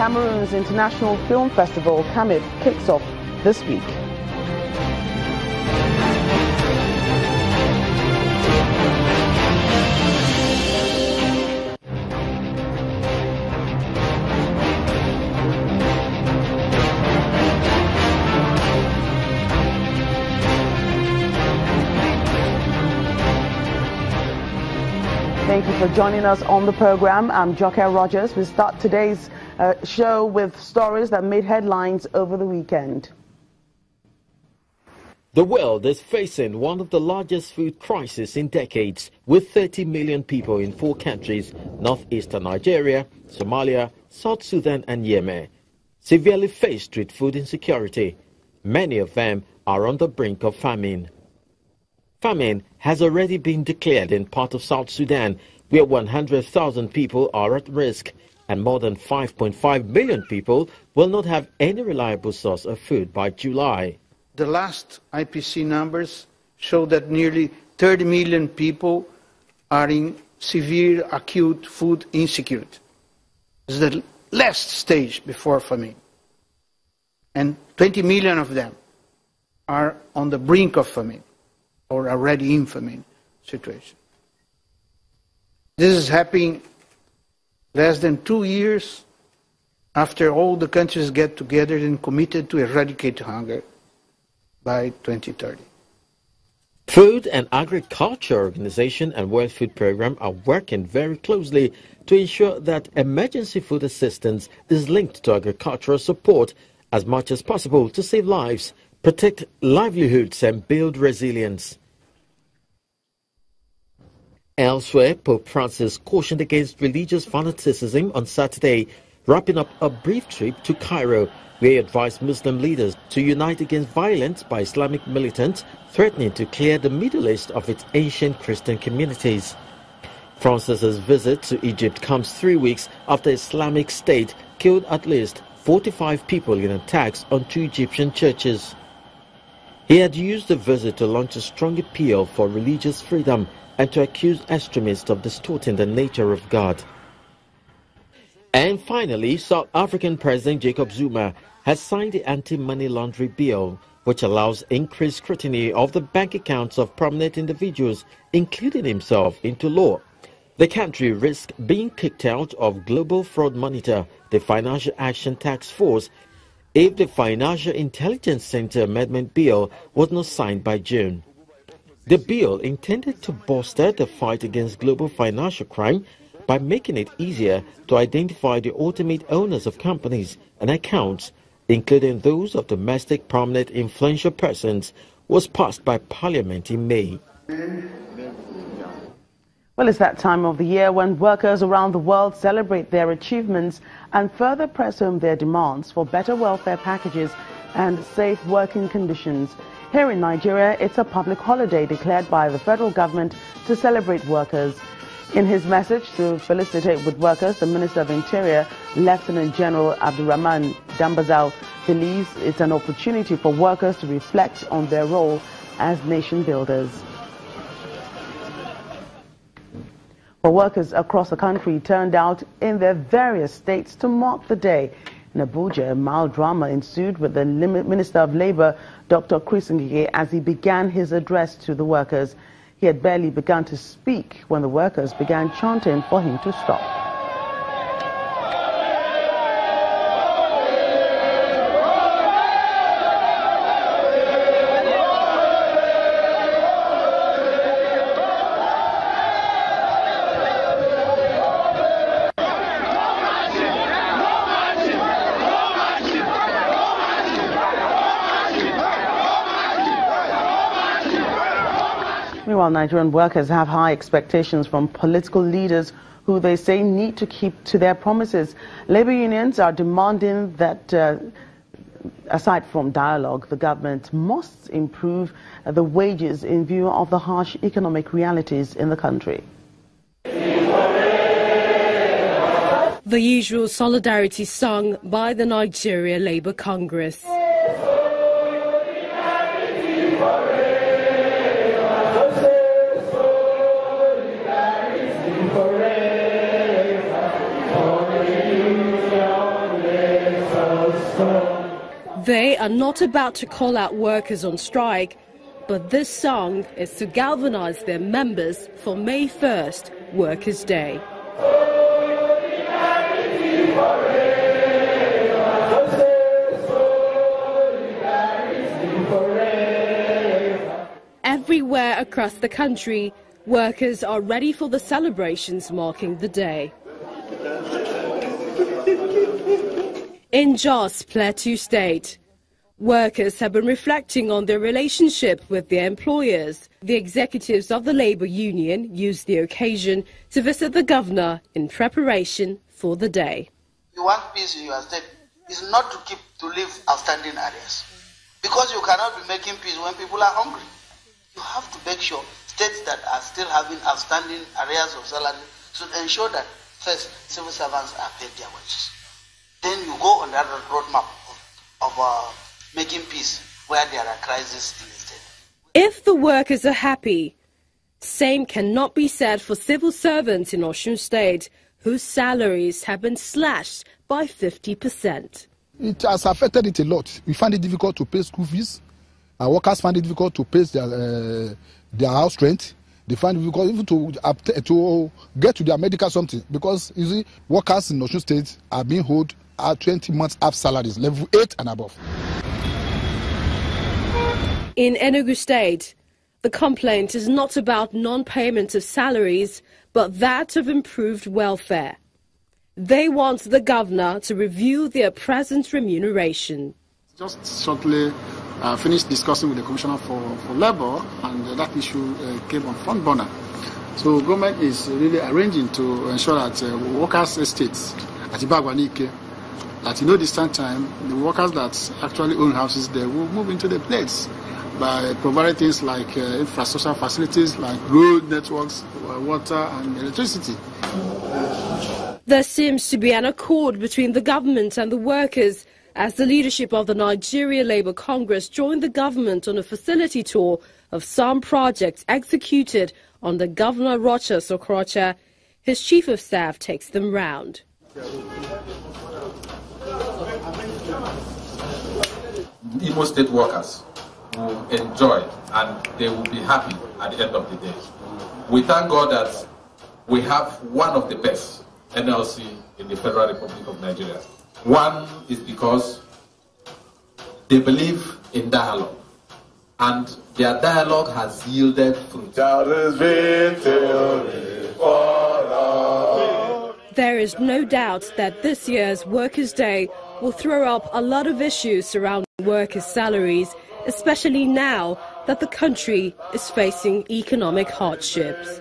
Cameroon's International Film Festival, CAMIF, kicks off this week. Thank you for joining us on the program. I'm Joke Rogers. We start today's show with stories that made headlines over the weekend. The world is facing one of the largest food crises in decades, with 30 million people in 4 countries, northeastern Nigeria, Somalia, South Sudan and Yemen, severely face street food insecurity. Many of them are on the brink of famine. Famine has already been declared in part of South Sudan, where 100,000 people are at risk, and more than 5.5 million people will not have any reliable source of food by July. The last IPC numbers show that nearly 30 million people are in severe acute food insecurity. It's the last stage before famine. And 20 million of them are on the brink of famine, or already in famine situation. This is happening less than 2 years after all the countries get together and committed to eradicate hunger by 2030. Food and Agriculture Organization and World Food Programme are working very closely to ensure that emergency food assistance is linked to agricultural support as much as possible to save lives, protect livelihoods and build resilience. Elsewhere, Pope Francis cautioned against religious fanaticism on Saturday, wrapping up a brief trip to Cairo, where he advised Muslim leaders to unite against violence by Islamic militants threatening to clear the Middle East of its ancient Christian communities. Francis's visit to Egypt comes 3 weeks after Islamic State killed at least 45 people in attacks on 2 Egyptian churches. He had used the visit to launch a strong appeal for religious freedom and to accuse extremists of distorting the nature of God. And finally, South African President Jacob Zuma has signed the anti-money laundering bill, which allows increased scrutiny of the bank accounts of prominent individuals, including himself, into law. The country risks being kicked out of Global Fraud Monitor, the Financial Action Task Force, if the Financial Intelligence Center Amendment Bill was not signed by June. The bill intended to bolster the fight against global financial crime by making it easier to identify the ultimate owners of companies and accounts, including those of domestic prominent influential persons, was passed by Parliament in May. Well, it's that time of the year when workers around the world celebrate their achievements and further press home their demands for better welfare packages and safe working conditions. Here in Nigeria, it's a public holiday declared by the federal government to celebrate workers. In his message to felicitate with workers, the Minister of Interior, Lieutenant General Abdurrahman Dambazau, believes it's an opportunity for workers to reflect on their role as nation builders. For workers across the country turned out in their various states to mark the day. In Abuja, mild drama ensued with the Minister of Labour, Dr. Chris Ngige, as he began his address to the workers. He had barely begun to speak when the workers began chanting for him to stop. Meanwhile, Nigerian workers have high expectations from political leaders who they say need to keep to their promises. Labour unions are demanding that, aside from dialogue, the government must improve the wages in view of the harsh economic realities in the country. The usual solidarity sung by the Nigeria Labour Congress. They are not about to call out workers on strike, but this song is to galvanize their members for May 1st, Workers' Day. Everywhere across the country, workers are ready for the celebrations marking the day. In Jos Plateau State, workers have been reflecting on their relationship with their employers. The executives of the labour union used the occasion to visit the governor in preparation for the day. You want peace in your state is not to leave outstanding areas, because you cannot be making peace when people are hungry. You have to make sure states that are still having outstanding areas of salary should ensure that first civil servants are paid their wages. Then you go on that roadmap of making peace where there are crises in the state. If the workers are happy, same cannot be said for civil servants in Osun State, whose salaries have been slashed by 50%. It has affected it a lot. We find it difficult to pay school fees. Our workers find it difficult to pay their house rent. They find it difficult even to get to their medical something, because you see, workers in Osun State are being held at 20 months half salaries, level 8 and above. In Enugu State, the complaint is not about non-payment of salaries, but that of improved welfare. They want the governor to review their present remuneration. Just shortly finished discussing with the Commissioner for Labour, and that issue came on front burner. So government is really arranging to ensure that workers' estates at Ibagwanike, at no distant time, the workers that actually own houses there will move into the place by providing things like infrastructure facilities like road networks, water and electricity. There seems to be an accord between the government and the workers, as the leadership of the Nigeria Labour Congress joined the government on a facility tour of some projects executed under Governor Rochas Okorocha. His chief of staff takes them round. Imo State workers will enjoy and they will be happy at the end of the day. We thank God that we have one of the best NLC in the Federal Republic of Nigeria. One is because they believe in dialogue, and their dialogue has yielded fruit. There is no doubt that this year's Workers' Day will throw up a lot of issues surrounding workers' salaries, especially now that the country is facing economic hardships.